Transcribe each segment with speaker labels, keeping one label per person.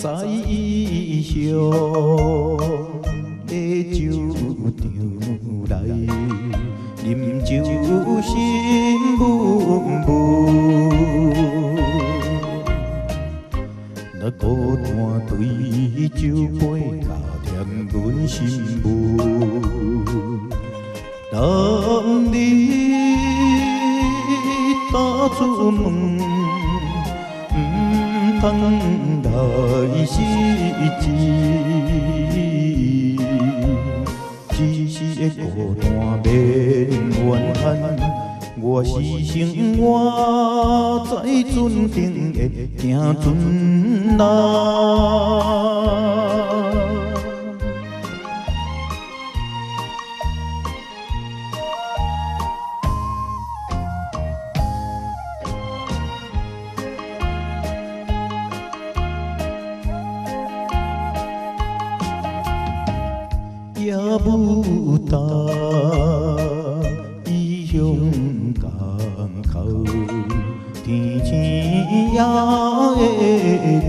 Speaker 1: 在异乡的酒场内，饮酒心闷闷。那孤单对酒杯，加添阮心闷。当你打出门，通来失志，只是会孤单免怨恨。我是生活在船顶的行船人。也不答异乡港口，天青也会光。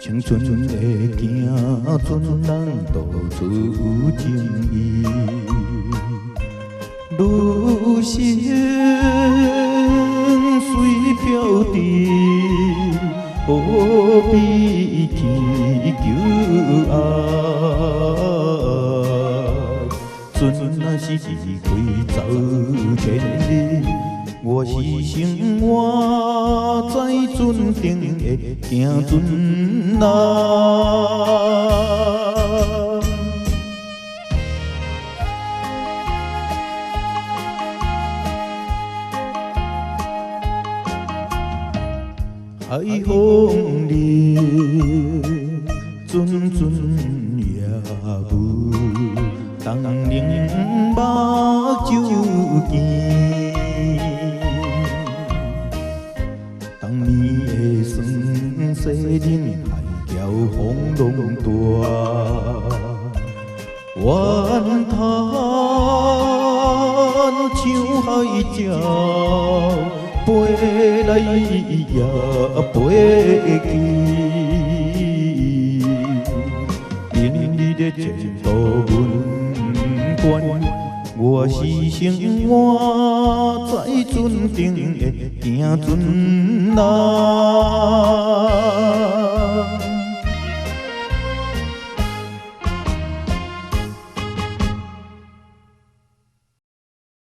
Speaker 1: 青春的行船人，到处有情义，女性随飘滴。何必去求爱？船若是离开走千里，我是生活在船顶的行船人。海风里，阵阵夜雾，东岭目睭见。当年的酸涩冷海潮风浪大，怨叹像海鸟。飞来也飞去，明日的前途阮管。我是生活在船顶的行船人。